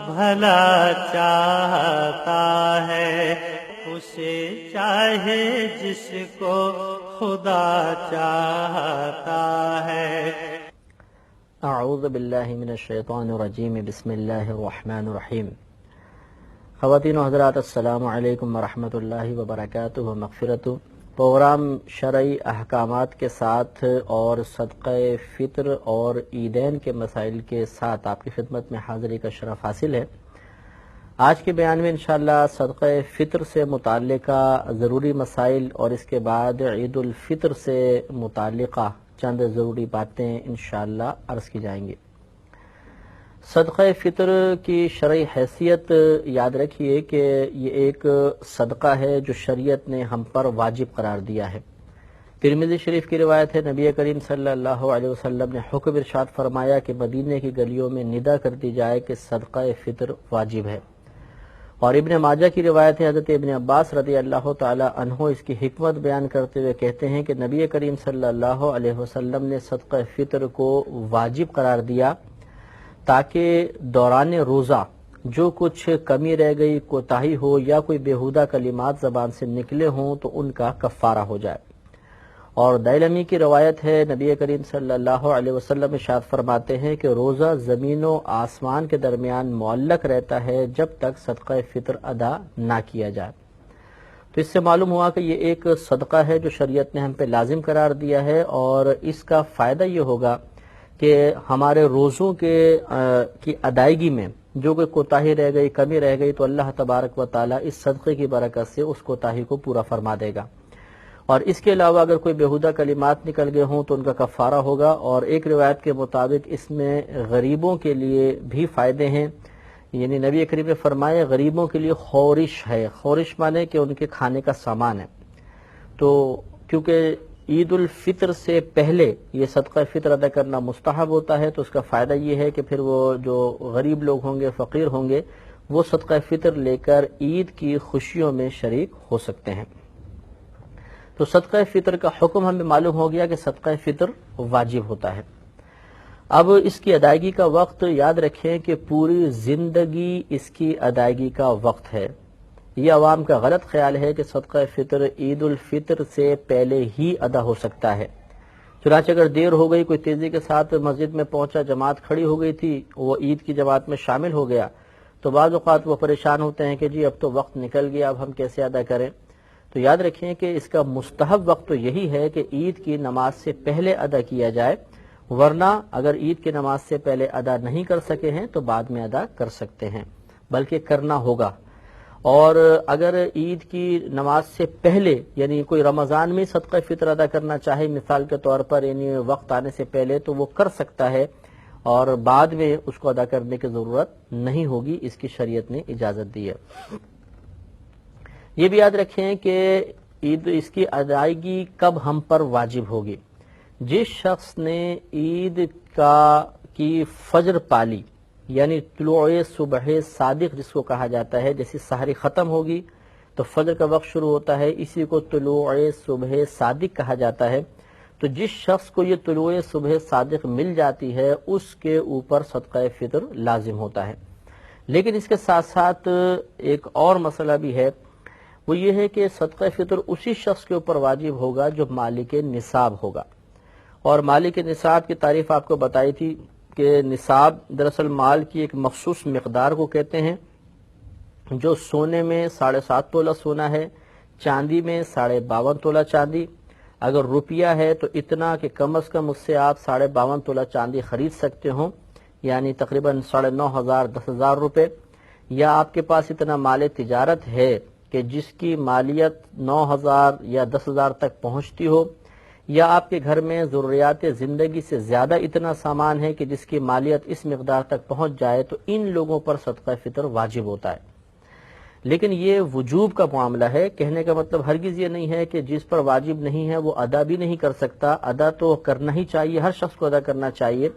بھلا چاہتا ہے اسے چاہے جس کو خدا چاہتا ہے۔ اعوذ باللہ من الشیطان الرجیم، بسم اللہ الرحمن الرحیم۔ خواتین و حضرات، السلام علیکم ورحمۃ اللہ وبرکاتہ و مغفرت۔ پروگرام شرعی احکامات کے ساتھ اور صدقہ فطر اور عیدین کے مسائل کے ساتھ آپ کی خدمت میں حاضری کا شرف حاصل ہے۔ آج کے بیان میں انشاءاللہ صدقہ فطر سے متعلقہ ضروری مسائل اور اس کے بعد عید الفطر سے متعلقہ چند ضروری باتیں انشاءاللہ عرض کی جائیں گی۔ صدقہ فطر کی شرعی حیثیت یاد رکھیے کہ یہ ایک صدقہ ہے جو شریعت نے ہم پر واجب قرار دیا ہے۔ ترمذی شریف کی روایت ہے، نبی کریم صلی اللہ علیہ وسلم نے حکم ارشاد فرمایا کہ مدینہ کی گلیوں میں ندا کر دی جائے کہ صدقہ فطر واجب ہے۔ اور ابن ماجہ کی روایت ہے، حضرت ابن عباس رضی اللہ تعالی عنہ اس کی حکمت بیان کرتے ہوئے کہتے ہیں کہ نبی کریم صلی اللہ علیہ وسلم نے صدقہ فطر کو واجب قرار دیا تاکہ دوران روزہ جو کچھ کمی رہ گئی، کوتاہی ہو یا کوئی بیہودہ کلمات زبان سے نکلے ہوں تو ان کا کفارہ ہو جائے۔ اور دائلمی کی روایت ہے، نبی کریم صلی اللہ علیہ وسلم ارشاد فرماتے ہیں کہ روزہ زمین و آسمان کے درمیان معلق رہتا ہے جب تک صدقہ فطر ادا نہ کیا جائے۔ تو اس سے معلوم ہوا کہ یہ ایک صدقہ ہے جو شریعت نے ہم پہ لازم قرار دیا ہے، اور اس کا فائدہ یہ ہوگا کہ ہمارے روزوں کی ادائیگی میں جو کوئی کوتاہی رہ گئی، کمی رہ گئی، تو اللہ تبارک و تعالی اس صدقے کی برکت سے اس کوتاہی کو پورا فرما دے گا۔ اور اس کے علاوہ اگر کوئی بیہودہ کلمات نکل گئے ہوں تو ان کا کفارہ ہوگا۔ اور ایک روایت کے مطابق اس میں غریبوں کے لیے بھی فائدے ہیں، یعنی نبی کریم نے فرمایا غریبوں کے لیے خورش ہے۔ خورش مانے کہ ان کے کھانے کا سامان ہے۔ تو کیونکہ عید الفطر سے پہلے یہ صدقہ فطر ادا کرنا مستحب ہوتا ہے، تو اس کا فائدہ یہ ہے کہ پھر وہ جو غریب لوگ ہوں گے، فقیر ہوں گے، وہ صدقہ فطر لے کر عید کی خوشیوں میں شریک ہو سکتے ہیں۔ تو صدقہ فطر کا حکم ہمیں معلوم ہو گیا کہ صدقہ فطر واجب ہوتا ہے۔ اب اس کی ادائیگی کا وقت یاد رکھیں کہ پوری زندگی اس کی ادائیگی کا وقت ہے۔ یہ عوام کا غلط خیال ہے کہ صدقہ فطر عید الفطر سے پہلے ہی ادا ہو سکتا ہے۔ چنانچہ اگر دیر ہو گئی، کوئی تیزی کے ساتھ مسجد میں پہنچا، جماعت کھڑی ہو گئی تھی، وہ عید کی جماعت میں شامل ہو گیا، تو بعض اوقات وہ پریشان ہوتے ہیں کہ جی اب تو وقت نکل گیا، اب ہم کیسے ادا کریں؟ تو یاد رکھیں کہ اس کا مستحب وقت تو یہی ہے کہ عید کی نماز سے پہلے ادا کیا جائے، ورنہ اگر عید کی نماز سے پہلے ادا نہیں کر سکے ہیں تو بعد میں ادا کر سکتے ہیں، بلکہ کرنا ہوگا۔ اور اگر عید کی نماز سے پہلے یعنی کوئی رمضان میں صدقہ فطر ادا کرنا چاہے مثال کے طور پر، یعنی وقت آنے سے پہلے، تو وہ کر سکتا ہے، اور بعد میں اس کو ادا کرنے کی ضرورت نہیں ہوگی، اس کی شریعت نے اجازت دی ہے۔ یہ بھی یاد رکھیں کہ عید اس کی ادائیگی کب ہم پر واجب ہوگی۔ جس شخص نے عید کی فجر پالی، یعنی طلوع صبح صادق جس کو کہا جاتا ہے، جیسے سحری ختم ہوگی تو فجر کا وقت شروع ہوتا ہے، اسی کو طلوع صبح صادق کہا جاتا ہے۔ تو جس شخص کو یہ طلوع صبح صادق مل جاتی ہے اس کے اوپر صدقہ فطر لازم ہوتا ہے۔ لیکن اس کے ساتھ ساتھ ایک اور مسئلہ بھی ہے، وہ یہ ہے کہ صدقہ فطر اسی شخص کے اوپر واجب ہوگا جو مالک نصاب ہوگا۔ اور مالک نصاب کی تعریف آپ کو بتائی تھی کہ نصاب دراصل مال کی ایک مخصوص مقدار کو کہتے ہیں، جو سونے میں 7.5 تولہ سونا ہے، چاندی میں 52.5 تولہ چاندی، اگر روپیہ ہے تو اتنا کہ کم از کم اس سے آپ 52.5 تولہ چاندی خرید سکتے ہوں، یعنی تقریباً 9,500 10,000 روپے، یا آپ کے پاس اتنا مال تجارت ہے کہ جس کی مالیت 9,000 یا 10,000 تک پہنچتی ہو، یا آپ کے گھر میں ضروریات زندگی سے زیادہ اتنا سامان ہے کہ جس کی مالیت اس مقدار تک پہنچ جائے، تو ان لوگوں پر صدقہ فطر واجب ہوتا ہے۔ لیکن یہ وجوب کا معاملہ ہے، کہنے کا مطلب ہرگز یہ نہیں ہے کہ جس پر واجب نہیں ہے وہ ادا بھی نہیں کر سکتا، ادا تو کرنا ہی چاہیے، ہر شخص کو ادا کرنا چاہیے،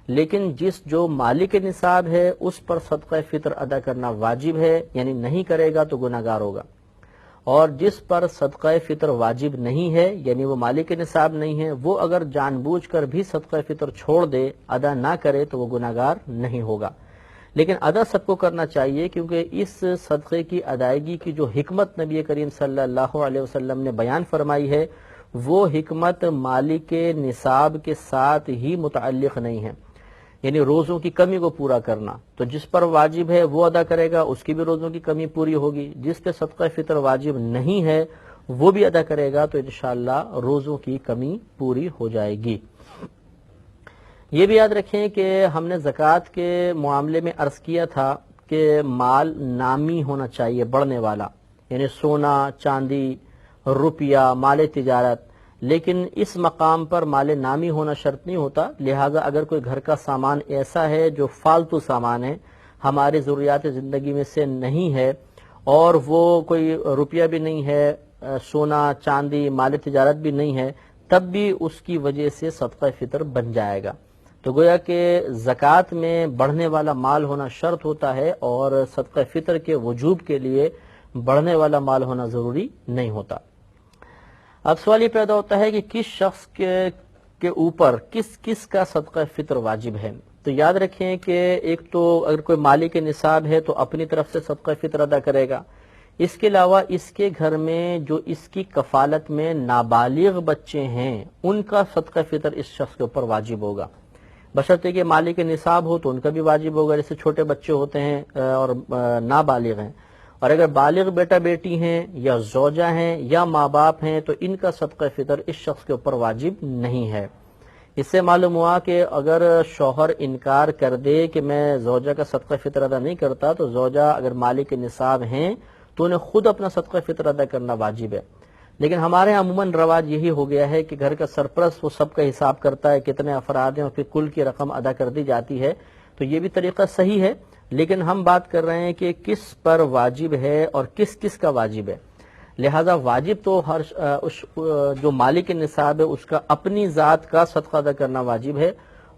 لیکن جو مالک نصاب ہے اس پر صدقہ فطر ادا کرنا واجب ہے، یعنی نہیں کرے گا تو گناہگار ہوگا۔ اور جس پر صدقہ فطر واجب نہیں ہے، یعنی وہ مالک نصاب نہیں ہے، وہ اگر جان بوجھ کر بھی صدقہ فطر چھوڑ دے، ادا نہ کرے، تو وہ گناہگار نہیں ہوگا۔ لیکن ادا سب کو کرنا چاہیے، کیونکہ اس صدقے کی ادائیگی کی جو حکمت نبی کریم صلی اللہ علیہ وسلم نے بیان فرمائی ہے، وہ حکمت مالک نصاب کے ساتھ ہی متعلق نہیں ہے، یعنی روزوں کی کمی کو پورا کرنا، تو جس پر واجب ہے وہ ادا کرے گا، اس کی بھی روزوں کی کمی پوری ہوگی، جس پہ صدقہ فطر واجب نہیں ہے وہ بھی ادا کرے گا، تو انشاءاللہ روزوں کی کمی پوری ہو جائے گی۔ یہ بھی یاد رکھیں کہ ہم نے زکوٰۃ کے معاملے میں عرض کیا تھا کہ مال نامی ہونا چاہیے، بڑھنے والا، یعنی سونا، چاندی، روپیہ، مال تجارت، لیکن اس مقام پر مال نامی ہونا شرط نہیں ہوتا، لہٰذا اگر کوئی گھر کا سامان ایسا ہے جو فالتو سامان ہے، ہماری ضروریات زندگی میں سے نہیں ہے، اور وہ کوئی روپیہ بھی نہیں ہے، سونا، چاندی، مال تجارت بھی نہیں ہے، تب بھی اس کی وجہ سے صدقہ فطر بن جائے گا۔ تو گویا کہ زکوٰۃ میں بڑھنے والا مال ہونا شرط ہوتا ہے، اور صدقہ فطر کے وجوب کے لیے بڑھنے والا مال ہونا ضروری نہیں ہوتا۔ اب سوال یہ پیدا ہوتا ہے کہ کس شخص کے اوپر کس کا صدقہ فطر واجب ہے؟ تو یاد رکھیں کہ ایک تو اگر کوئی مالک نصاب ہے تو اپنی طرف سے صدقہ فطر ادا کرے گا، اس کے علاوہ اس کے گھر میں جو اس کی کفالت میں نابالغ بچے ہیں ان کا صدقہ فطر اس شخص کے اوپر واجب ہوگا، بشرطے کہ مالک نصاب ہو تو ان کا بھی واجب ہوگا، جیسے چھوٹے بچے ہوتے ہیں اور نابالغ ہیں، اور اگر بالغ بیٹا بیٹی ہیں یا زوجہ ہیں یا ماں باپ ہیں تو ان کا صدقہ فطر اس شخص کے اوپر واجب نہیں ہے۔ اس سے معلوم ہوا کہ اگر شوہر انکار کر دے کہ میں زوجہ کا صدقہ فطر ادا نہیں کرتا، تو زوجہ اگر مالک نصاب ہیں تو انہیں خود اپنا صدقہ فطر ادا کرنا واجب ہے۔ لیکن ہمارے یہاں عموماً رواج یہی ہو گیا ہے کہ گھر کا سرپرست وہ سب کا حساب کرتا ہے، کتنے افراد ہیں، اور پھر کل کی رقم ادا کر دی جاتی ہے، تو یہ بھی طریقہ صحیح ہے، لیکن ہم بات کر رہے ہیں کہ کس پر واجب ہے اور کس کا واجب ہے۔ لہذا واجب تو جو مالک نصاب ہے اس کا اپنی ذات کا صدقہ ادا کرنا واجب ہے،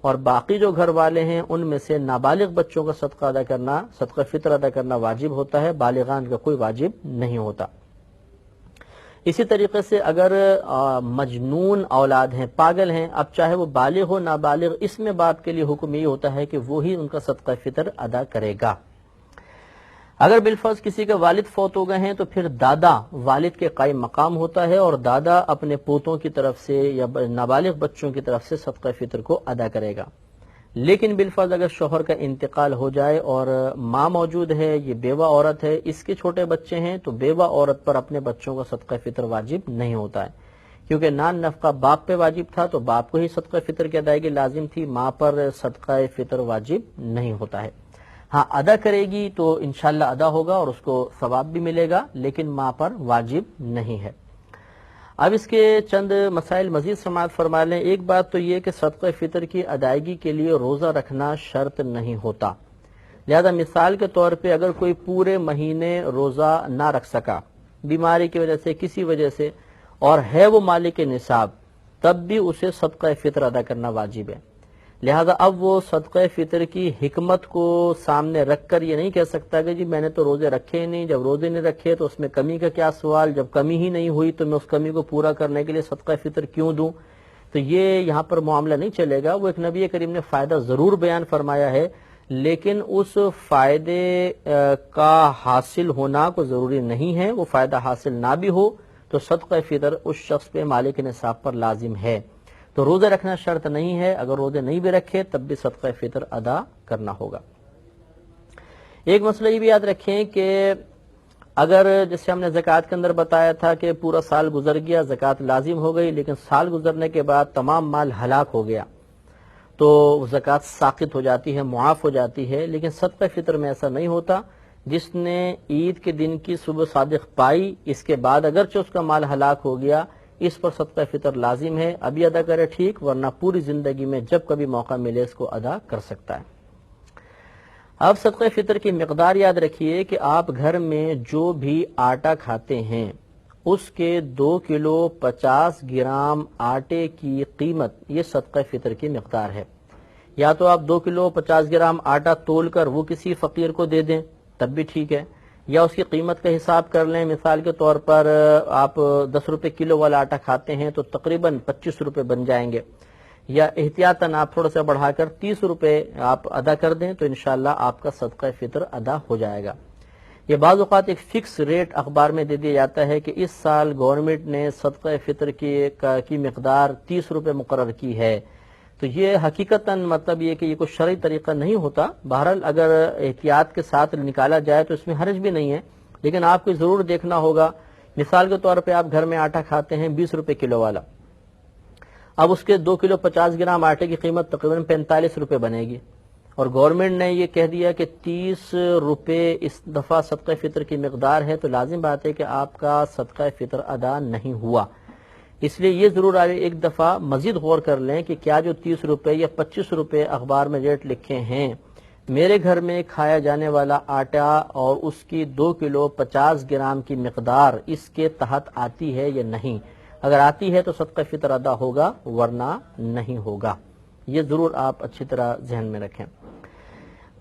اور باقی جو گھر والے ہیں ان میں سے نابالغ بچوں کا صدقہ ادا کرنا، صدقہ فطر ادا کرنا واجب ہوتا ہے، بالغان کا کوئی واجب نہیں ہوتا۔ اسی طریقے سے اگر مجنون اولاد ہیں، پاگل ہیں، اب چاہے وہ بالغ ہو نابالغ، اس میں باپ کے لیے حکم یہ ہوتا ہے کہ وہی ان کا صدقہ فطر ادا کرے گا۔ اگر بالفرض کسی کا والد فوت ہو گئے ہیں تو پھر دادا والد کے قائم مقام ہوتا ہے، اور دادا اپنے پوتوں کی طرف سے یا نابالغ بچوں کی طرف سے صدقہ فطر کو ادا کرے گا۔ لیکن بالفرض اگر شوہر کا انتقال ہو جائے اور ماں موجود ہے، یہ بیوہ عورت ہے، اس کے چھوٹے بچے ہیں، تو بیوہ عورت پر اپنے بچوں کا صدقہ فطر واجب نہیں ہوتا ہے، کیونکہ نان نفقہ باپ پہ واجب تھا تو باپ کو ہی صدقہ فطر کی ادائیگی لازم تھی، ماں پر صدقہ فطر واجب نہیں ہوتا ہے۔ ہاں ادا کرے گی تو انشاءاللہ ادا ہوگا اور اس کو ثواب بھی ملے گا، لیکن ماں پر واجب نہیں ہے۔ اب اس کے چند مسائل مزید سماعت فرما لیں۔ ایک بات تو یہ کہ صدقہ فطر کی ادائیگی کے لیے روزہ رکھنا شرط نہیں ہوتا، لہذا مثال کے طور پہ اگر کوئی پورے مہینے روزہ نہ رکھ سکا بیماری کی وجہ سے، کسی وجہ سے، اور ہے وہ مالک نصاب، تب بھی اسے صدقہ فطر ادا کرنا واجب ہے۔ لہذا اب وہ صدقہ فطر کی حکمت کو سامنے رکھ کر یہ نہیں کہہ سکتا کہ جی میں نے تو روزے رکھے ہی نہیں، جب روزے نہیں رکھے تو اس میں کمی کا کیا سوال، جب کمی ہی نہیں ہوئی تو میں اس کمی کو پورا کرنے کے لیے صدقہ فطر کیوں دوں۔ تو یہ یہاں پر معاملہ نہیں چلے گا۔ وہ ایک نبی کریم نے فائدہ ضرور بیان فرمایا ہے، لیکن اس فائدے کا حاصل ہونا کو ضروری نہیں ہے، وہ فائدہ حاصل نہ بھی ہو تو صدقہ فطر اس شخص پہ مالک نصاب پر لازم ہے۔ تو روزے رکھنا شرط نہیں ہے، اگر روزے نہیں بھی رکھے تب بھی صدقہ فطر ادا کرنا ہوگا۔ ایک مسئلہ یہ بھی یاد رکھیں کہ اگر جیسے ہم نے زکوٰۃ کے اندر بتایا تھا کہ پورا سال گزر گیا، زکوٰۃ لازم ہو گئی، لیکن سال گزرنے کے بعد تمام مال ہلاک ہو گیا تو زکوٰۃ ساقط ہو جاتی ہے، معاف ہو جاتی ہے، لیکن صدقہ فطر میں ایسا نہیں ہوتا۔ جس نے عید کے دن کی صبح صادق پائی، اس کے بعد اگرچہ اس کا مال ہلاک ہو گیا، اس پر صدقہ فطر لازم ہے، ابھی ادا کرے ٹھیک، ورنہ پوری زندگی میں جب کبھی موقع ملے اس کو ادا کر سکتا ہے۔ اب صدقہ فطر کی مقدار یاد رکھیے کہ آپ گھر میں جو بھی آٹا کھاتے ہیں اس کے 2 کلو 50 گرام آٹے کی قیمت یہ صدقہ فطر کی مقدار ہے۔ یا تو آپ 2 کلو 50 گرام آٹا تول کر وہ کسی فقیر کو دے دیں تب بھی ٹھیک ہے، یا اس کی قیمت کا حساب کر لیں۔ مثال کے طور پر آپ 10 روپے کلو والا آٹا کھاتے ہیں تو تقریباً 25 روپے بن جائیں گے، یا احتیاطاً آپ تھوڑا سا بڑھا کر 30 روپے آپ ادا کر دیں تو انشاءاللہ آپ کا صدقہ فطر ادا ہو جائے گا۔ یہ بعض اوقات ایک فکس ریٹ اخبار میں دے دیا جاتا ہے کہ اس سال گورنمنٹ نے صدقہ فطر کی مقدار 30 روپے مقرر کی ہے، تو یہ حقیقتاً مطلب یہ کہ یہ کوئی شرعی طریقہ نہیں ہوتا۔ بہرحال اگر احتیاط کے ساتھ نکالا جائے تو اس میں حرج بھی نہیں ہے، لیکن آپ کو ضرور دیکھنا ہوگا۔ مثال کے طور پہ آپ گھر میں آٹا کھاتے ہیں 20 روپے کلو والا، اب اس کے 2 کلو 50 گرام آٹے کی قیمت تقریباً 45 روپے بنے گی، اور گورنمنٹ نے یہ کہہ دیا کہ 30 روپے اس دفعہ صدقہ فطر کی مقدار ہے، تو لازم بات ہے کہ آپ کا صدقہ فطر ادا نہیں ہوا۔ اس لیے یہ ضرور آپ ایک دفعہ مزید غور کر لیں کہ کیا جو 30 روپے یا 25 روپے اخبار میں ریٹ لکھے ہیں، میرے گھر میں کھایا جانے والا آٹا اور اس کی 2 کلو 50 گرام کی مقدار اس کے تحت آتی ہے یا نہیں۔ اگر آتی ہے تو صدقہ فطر ادا ہوگا، ورنہ نہیں ہوگا۔ یہ ضرور آپ اچھی طرح ذہن میں رکھیں۔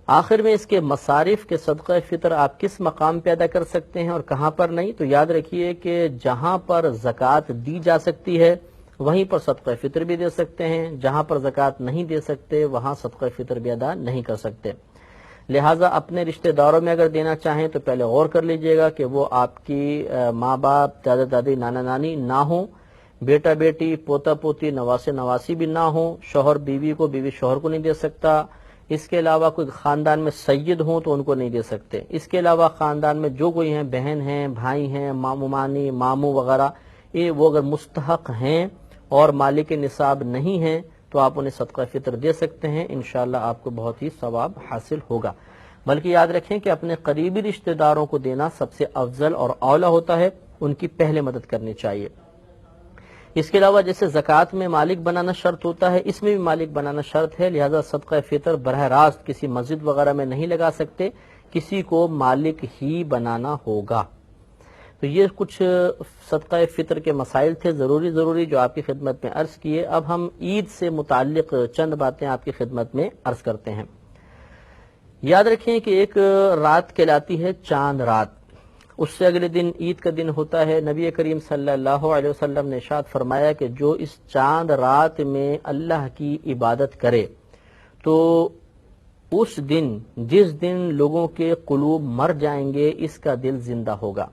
آخر میں اس کے مصارف کے صدقہ فطر آپ کس مقام پہ ادا کر سکتے ہیں اور کہاں پر نہیں، تو یاد رکھیے کہ جہاں پر زکوٰۃ دی جا سکتی ہے وہیں پر صدقہ فطر بھی دے سکتے ہیں، جہاں پر زکوٰۃ نہیں دے سکتے وہاں صدقہ فطر بھی ادا نہیں کر سکتے۔ لہٰذا اپنے رشتہ داروں میں اگر دینا چاہیں تو پہلے غور کر لیجئے گا کہ وہ آپ کی ماں باپ، دادا دادی، نانا نانی نہ ہوں، بیٹا بیٹی، پوتا پوتی، نواسے نواسی بھی نہ ہوں، شوہر بیوی کو، بیوی شوہر کو نہیں دے سکتا، اس کے علاوہ کوئی خاندان میں سید ہوں تو ان کو نہیں دے سکتے، اس کے علاوہ خاندان میں جو کوئی ہیں، بہن ہیں، بھائی ہیں، ماموں مانی، ماموں وغیرہ، وہ اگر مستحق ہیں اور مالک نصاب نہیں ہیں تو آپ انہیں صدقہ فطر دے سکتے ہیں، انشاءاللہ آپ کو بہت ہی ثواب حاصل ہوگا۔ بلکہ یاد رکھیں کہ اپنے قریبی رشتہ داروں کو دینا سب سے افضل اور اولیٰ ہوتا ہے، ان کی پہلے مدد کرنی چاہیے۔ اس کے علاوہ جیسے زکوٰۃ میں مالک بنانا شرط ہوتا ہے، اس میں بھی مالک بنانا شرط ہے، لہذا صدقہ فطر براہ راست کسی مسجد وغیرہ میں نہیں لگا سکتے، کسی کو مالک ہی بنانا ہوگا۔ تو یہ کچھ صدقہ فطر کے مسائل تھے ضروری جو آپ کی خدمت میں عرض کیے۔ اب ہم عید سے متعلق چند باتیں آپ کی خدمت میں عرض کرتے ہیں۔ یاد رکھیں کہ ایک رات کہلاتی ہے چاند رات، اس سے اگلے دن عید کا دن ہوتا ہے۔ نبی کریم صلی اللہ علیہ وسلم نے ارشاد فرمایا کہ جو اس چاند رات میں اللہ کی عبادت کرے تو اس دن، جس دن لوگوں کے قلوب مر جائیں گے، اس کا دل زندہ ہوگا۔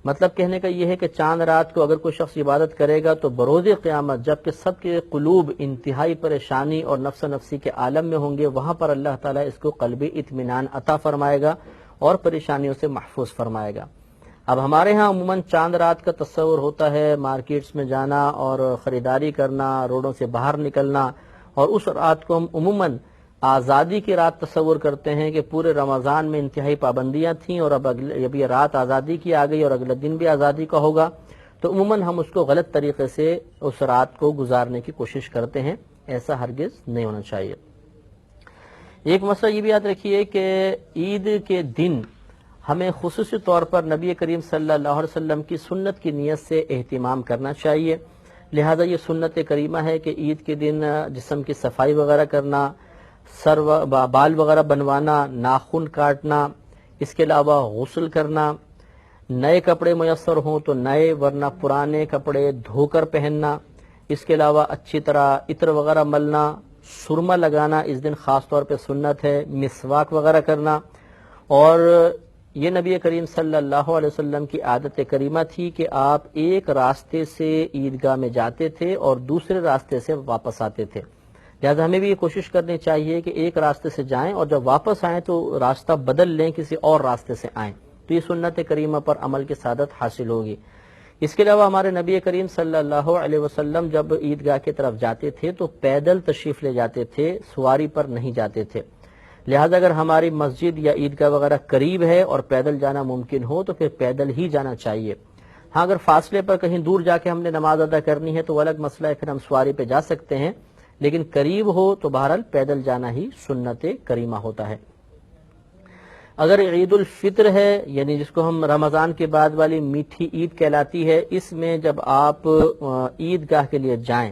مطلب کہنے کا یہ ہے کہ چاند رات کو اگر کوئی شخص عبادت کرے گا تو بروز قیامت جب کہ سب کے قلوب انتہائی پریشانی اور نفس نفسی کے عالم میں ہوں گے، وہاں پر اللہ تعالیٰ اس کو قلبی اطمینان عطا فرمائے گا اور پریشانیوں سے محفوظ فرمائے گا۔ اب ہمارے ہاں عموماً چاند رات کا تصور ہوتا ہے مارکیٹس میں جانا اور خریداری کرنا، روڈوں سے باہر نکلنا، اور اس رات کو ہم عموماً آزادی کی رات تصور کرتے ہیں کہ پورے رمضان میں انتہائی پابندیاں تھیں اور اب یہ رات آزادی کی آ گئی اور اگلا دن بھی آزادی کا ہوگا، تو عموماً ہم اس کو غلط طریقے سے اس رات کو گزارنے کی کوشش کرتے ہیں۔ ایسا ہرگز نہیں ہونا چاہیے۔ ایک مسئلہ یہ بھی یاد رکھیے کہ عید کے دن ہمیں خصوصی طور پر نبی کریم صلی اللہ علیہ وسلم کی سنت کی نیت سے اہتمام کرنا چاہیے۔ لہذا یہ سنت کریمہ ہے کہ عید کے دن جسم کی صفائی وغیرہ کرنا، بال وغیرہ بنوانا، ناخن کاٹنا، اس کے علاوہ غسل کرنا، نئے کپڑے میسر ہوں تو نئے ورنہ پرانے کپڑے دھو کر پہننا، اس کے علاوہ اچھی طرح عطر وغیرہ ملنا، سرما لگانا اس دن خاص طور پہ سنت ہے، مسواک وغیرہ کرنا، اور یہ نبی کریم صلی اللہ علیہ وسلم کی عادت کریمہ تھی کہ آپ ایک راستے سے عیدگاہ میں جاتے تھے اور دوسرے راستے سے واپس آتے تھے۔ لہذا ہمیں بھی یہ کوشش کرنی چاہیے کہ ایک راستے سے جائیں اور جب واپس آئیں تو راستہ بدل لیں، کسی اور راستے سے آئیں، تو یہ سنت کریمہ پر عمل کی سعادت حاصل ہوگی۔ اس کے علاوہ ہمارے نبی کریم صلی اللہ علیہ وسلم جب عیدگاہ کی طرف جاتے تھے تو پیدل تشریف لے جاتے تھے، سواری پر نہیں جاتے تھے۔ لہذا اگر ہماری مسجد یا عیدگاہ وغیرہ قریب ہے اور پیدل جانا ممکن ہو تو پھر پیدل ہی جانا چاہیے۔ ہاں اگر فاصلے پر کہیں دور جا کے ہم نے نماز ادا کرنی ہے تو وہ الگ مسئلہ ہے، پھر ہم سواری پہ جا سکتے ہیں، لیکن قریب ہو تو بہرحال پیدل جانا ہی سنت کریمہ ہوتا ہے۔ اگر عید الفطر ہے، یعنی جس کو ہم رمضان کے بعد والی میٹھی عید کہلاتی ہے، اس میں جب آپ عیدگاہ کے لیے جائیں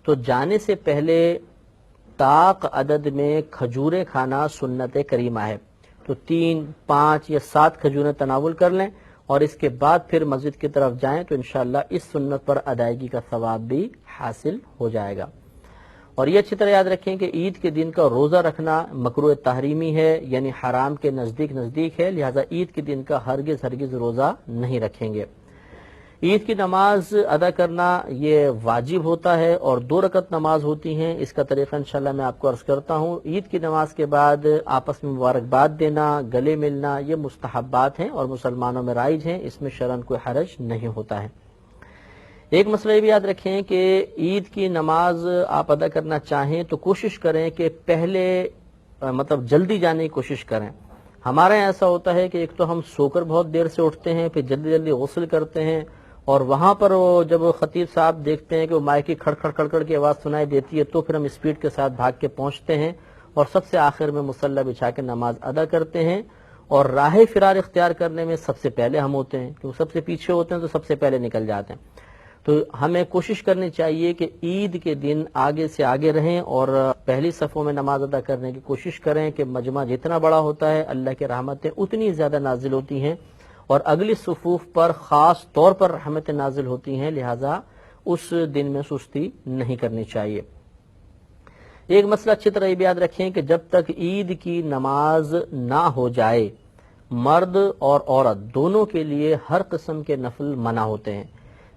تو جانے سے پہلے طاق عدد میں کھجوریں کھانا سنت کریمہ ہے، تو 3، 5 یا 7 کھجوریں تناول کر لیں اور اس کے بعد پھر مسجد کی طرف جائیں تو انشاءاللہ اس سنت پر ادائیگی کا ثواب بھی حاصل ہو جائے گا۔ اور یہ اچھی طرح یاد رکھیں کہ عید کے دن کا روزہ رکھنا مکروہ تحریمی ہے، یعنی حرام کے نزدیک ہے، لہذا عید کے دن کا ہرگز روزہ نہیں رکھیں گے۔ عید کی نماز ادا کرنا یہ واجب ہوتا ہے اور 2 رکعت نماز ہوتی ہیں۔ اس کا طریقہ انشاءاللہ میں آپ کو عرض کرتا ہوں۔ عید کی نماز کے بعد آپس میں مبارکباد دینا، گلے ملنا، یہ مستحبات ہیں اور مسلمانوں میں رائج ہیں، اس میں شرعاً کوئی حرج نہیں ہوتا ہے۔ ایک مسئلہ یہ بھی یاد رکھیں کہ عید کی نماز آپ ادا کرنا چاہیں تو کوشش کریں کہ پہلے جلدی جانے کی کوشش کریں۔ ہمارے یہاں ایسا ہوتا ہے کہ ایک تو ہم سو کر بہت دیر سے اٹھتے ہیں، پھر جلدی غسل کرتے ہیں، اور وہاں پر جب خطیب صاحب دیکھتے ہیں کہ وہ مائک کی کھڑ کھڑ کی آواز سنائی دیتی ہے تو پھر ہم اسپیڈ کے ساتھ بھاگ کے پہنچتے ہیں اور سب سے آخر میں مصلی بچھا کے نماز ادا کرتے ہیں، اور راہ فرار اختیار کرنے میں سب سے پہلے ہم ہوتے ہیں، کیونکہ سب سے پیچھے ہوتے ہیں تو سب سے پہلے نکل جاتے ہیں۔ تو ہمیں کوشش کرنی چاہیے کہ عید کے دن آگے سے آگے رہیں اور پہلی صفوں میں نماز ادا کرنے کی کوشش کریں کہ مجمع جتنا بڑا ہوتا ہے اللہ کی رحمتیں اتنی زیادہ نازل ہوتی ہیں اور اگلی صفوف پر خاص طور پر رحمتیں نازل ہوتی ہیں، لہٰذا اس دن میں سستی نہیں کرنی چاہیے۔ ایک مسئلہ اچھی طرح یہ بھی یاد رکھیں کہ جب تک عید کی نماز نہ ہو جائے مرد اور عورت دونوں کے لیے ہر قسم کے نفل منع ہوتے ہیں،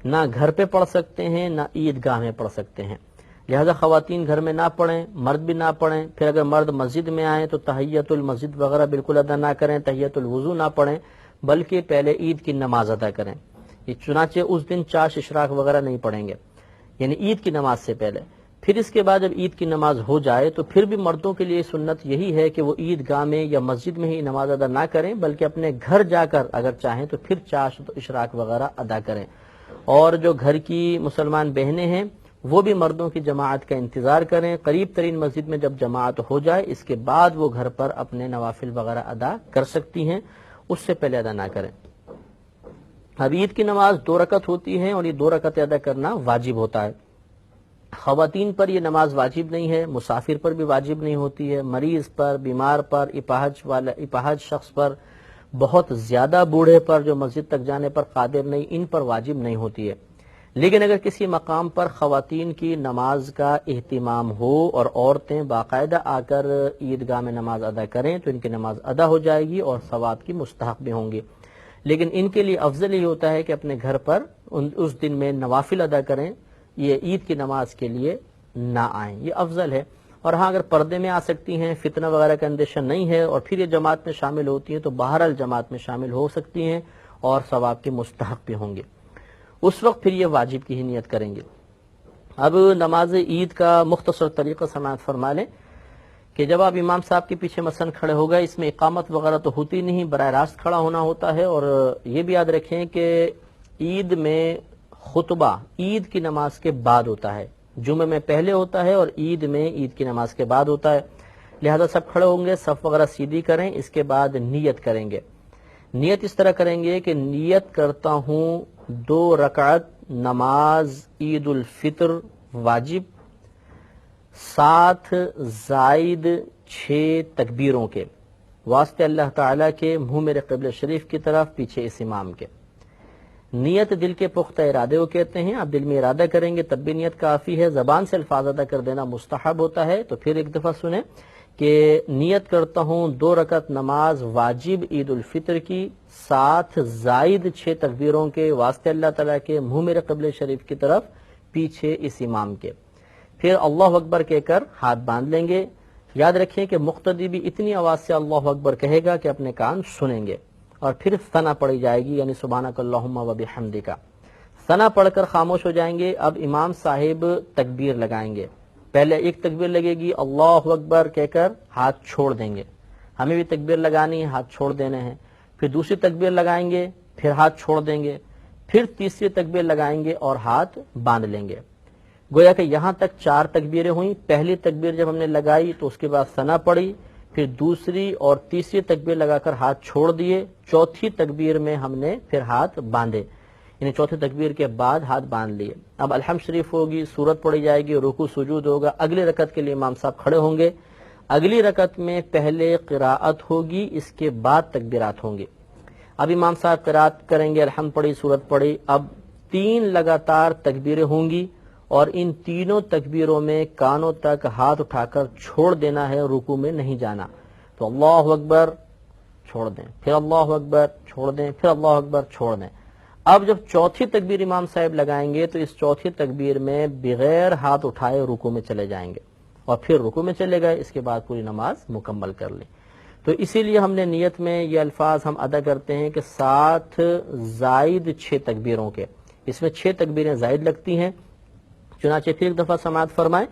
نہ گھر پہ پڑھ سکتے ہیں نہ عیدگاہ میں پڑھ سکتے ہیں، لہذا خواتین گھر میں نہ پڑھیں، مرد بھی نہ پڑھیں۔ پھر اگر مرد مسجد میں آئیں تو تحیۃ المسجد وغیرہ بالکل ادا نہ کریں، تحیۃ الوضو نہ پڑھیں، بلکہ پہلے عید کی نماز ادا کریں۔ یہ چنانچہ اس دن چاش اشراق وغیرہ نہیں پڑھیں گے، یعنی عید کی نماز سے پہلے۔ پھر اس کے بعد جب عید کی نماز ہو جائے تو پھر بھی مردوں کے لیے سنت یہی ہے کہ وہ عیدگاہ میں یا مسجد میں ہی نماز ادا نہ کریں، بلکہ اپنے گھر جا کر اگر چاہیں تو پھر چاش اشراق وغیرہ ادا کریں۔ اور جو گھر کی مسلمان بہنیں ہیں وہ بھی مردوں کی جماعت کا انتظار کریں، قریب ترین مسجد میں جب جماعت ہو جائے اس کے بعد وہ گھر پر اپنے نوافل وغیرہ ادا کر سکتی ہیں، اس سے پہلے ادا نہ کریں۔ اب عید کی نماز 2 رکعت ہوتی ہے اور یہ 2 رکعت ادا کرنا واجب ہوتا ہے۔ خواتین پر یہ نماز واجب نہیں ہے، مسافر پر بھی واجب نہیں ہوتی ہے، مریض پر، بیمار پر، اپاہج شخص پر، بہت زیادہ بوڑھے پر جو مسجد تک جانے پر قادر نہیں، ان پر واجب نہیں ہوتی ہے۔ لیکن اگر کسی مقام پر خواتین کی نماز کا اہتمام ہو اور عورتیں باقاعدہ آ کر عیدگاہ میں نماز ادا کریں تو ان کی نماز ادا ہو جائے گی اور ثواب کی مستحق بھی ہوں گی، لیکن ان کے لیے افضل یہ ہوتا ہے کہ اپنے گھر پر اس دن میں نوافل ادا کریں، یہ عید کی نماز کے لیے نہ آئیں، یہ افضل ہے۔ اور ہاں اگر پردے میں آ سکتی ہیں، فتنہ وغیرہ کا اندیشہ نہیں ہے اور پھر یہ جماعت میں شامل ہوتی ہیں تو بہرحال جماعت میں شامل ہو سکتی ہیں اور ثواب کے مستحق بھی ہوں گے، اس وقت پھر یہ واجب کی ہی نیت کریں گے۔ اب نماز عید کا مختصر طریقہ سماعت فرما لیں کہ جب آپ امام صاحب کے پیچھے مثلا کھڑے ہو گئے، اس میں اقامت وغیرہ تو ہوتی نہیں، براہ راست کھڑا ہونا ہوتا ہے، اور یہ بھی یاد رکھیں کہ عید میں خطبہ عید کی نماز کے بعد ہوتا ہے، جمعہ میں پہلے ہوتا ہے اور عید میں عید کی نماز کے بعد ہوتا ہے، لہذا سب کھڑے ہوں گے، صف وغیرہ سیدھی کریں، اس کے بعد نیت کریں گے۔ نیت اس طرح کریں گے کہ نیت کرتا ہوں 2 رکعت نماز عید الفطر واجب 7 زائد 6 تکبیروں کے، واسطے اللہ تعالیٰ کے، منہ میرے قبلہ شریف کی طرف، پیچھے اس امام کے۔ نیت دل کے پختہ ارادے کو کہتے ہیں، آپ دل میں ارادہ کریں گے تب بھی نیت کافی ہے، زبان سے الفاظ ادا کر دینا مستحب ہوتا ہے۔ تو پھر ایک دفعہ سنیں کہ نیت کرتا ہوں 2 رکعت نماز واجب عید الفطر کی 7 زائد 6 تکبیروں کے، واسطے اللہ تعالیٰ کے، منہ میرے قبلہ شریف کی طرف، پیچھے اس امام کے۔ پھر اللہ اکبر کہہ کر ہاتھ باندھ لیں گے۔ یاد رکھیں کہ مقتدی بھی اتنی آواز سے اللہ اکبر کہے گا کہ اپنے کان سنیں گے، اور پھر ثنا پڑھی جائے گی، یعنی سبحانک اللہم و بحمدک۔ ثنا پڑھ کر خاموش ہو جائیں گے۔ اب امام صاحب تکبیر لگائیں گے، پہلے ایک تکبیر لگے گی اللہ اکبر کہہ کر ہاتھ چھوڑ دیں گے، ہمیں بھی تکبیر لگانی ہے، ہاتھ چھوڑ دینے ہیں۔ پھر دوسری تکبیر لگائیں گے، پھر ہاتھ چھوڑ دیں گے، پھر تیسری تکبیر لگائیں گے اور ہاتھ باندھ لیں گے۔ گویا کہ یہاں تک 4 تکبیریں ہوئیں۔ پہلی تکبیر جب ہم نے لگائی تو اس کے بعد ثنا پڑھی، پھر دوسری اور تیسری تکبیر لگا کر ہاتھ چھوڑ دیے، چوتھی تکبیر میں ہم نے پھر ہاتھ باندھے، یعنی چوتھی تکبیر کے بعد ہاتھ باندھ لیے۔ اب الحمد شریف ہوگی، سورت پڑھی جائے گی، رکوع سجود ہوگا، اگلی رکعت کے لیے امام صاحب کھڑے ہوں گے۔ اگلی رکعت میں پہلے قراءت ہوگی، اس کے بعد تکبیرات ہوں گی۔ اب امام صاحب قراءت کریں گے، الحمد پڑھی، سورت پڑھی، اب 3 لگاتار تکبیریں ہوں گی اور ان تینوں تکبیروں میں کانوں تک ہاتھ اٹھا کر چھوڑ دینا ہے، رکوع میں نہیں جانا۔ تو اللہ اکبر چھوڑ دیں، پھر اللہ اکبر چھوڑ دیں، پھر اللہ اکبر چھوڑ دیں۔ اب جب چوتھی تکبیر امام صاحب لگائیں گے تو اس چوتھی تکبیر میں بغیر ہاتھ اٹھائے رکوع میں چلے جائیں گے، اور پھر رکوع میں چلے گئے، اس کے بعد پوری نماز مکمل کر لی۔ تو اسی لیے ہم نے نیت میں یہ الفاظ ہم ادا کرتے ہیں کہ 7 زائد 6 تکبیروں کے، اس میں 6 تکبیریں زائد لگتی ہیں۔ چنانچہ پھر ایک دفعہ سماعت فرمائیں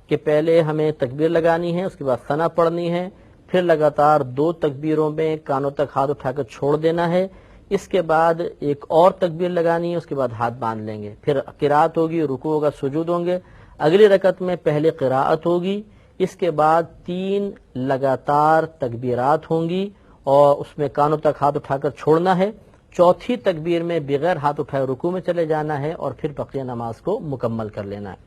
کہ پہلے ہمیں تکبیر لگانی ہے، اس کے بعد ثنا پڑھنی ہے، پھر لگاتار 2 تکبیروں میں کانوں تک ہاتھ اٹھا کر چھوڑ دینا ہے، اس کے بعد ایک اور تکبیر لگانی ہے، اس کے بعد ہاتھ باندھ لیں گے، پھر قرات ہوگی، رکوع ہوگا، سجود ہوں گے۔ اگلی رکعت میں پہلے قراءت ہوگی، اس کے بعد 3 لگاتار تکبیرات ہوں گی اور اس میں کانوں تک ہاتھ اٹھا کر چھوڑنا ہے۔ چوتھی تکبیر میں بغیر ہاتھ اٹھائے رکوع میں چلے جانا ہے اور پھر بقیہ نماز کو مکمل کر لینا ہے۔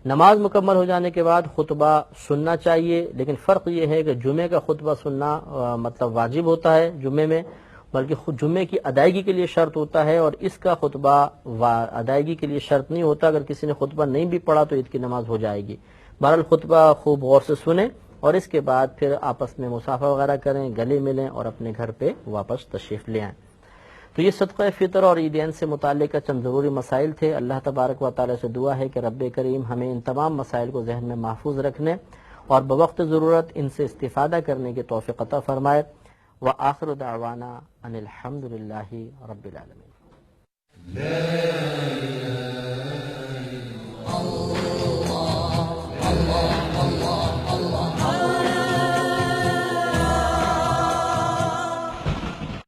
نماز مکمل ہو جانے کے بعد خطبہ سننا چاہیے، لیکن فرق یہ ہے کہ جمعے کا خطبہ سننا مطلب واجب ہوتا ہے جمعے میں، بلکہ خود جمعے کی ادائیگی کے لیے شرط ہوتا ہے، اور اس کا خطبہ ادائیگی کے لیے شرط نہیں ہوتا۔ اگر کسی نے خطبہ نہیں بھی پڑھا تو عید کی نماز ہو جائے گی۔ بہرحال خطبہ خوب غور سے سنیں اور اس کے بعد پھر آپس میں مصافحہ وغیرہ کریں، گلے ملیں اور اپنے گھر پہ واپس تشریف لے آئیں۔ تو یہ صدقہ فطر اور عیدین سے متعلق چند ضروری مسائل تھے۔ اللہ تبارک و تعالی سے دعا ہے کہ رب کریم ہمیں ان تمام مسائل کو ذہن میں محفوظ رکھنے اور بوقت ضرورت ان سے استفادہ کرنے کی توفیق عطا فرمائے۔ وآخر دعوانا ان الحمد للہ رب العالمین۔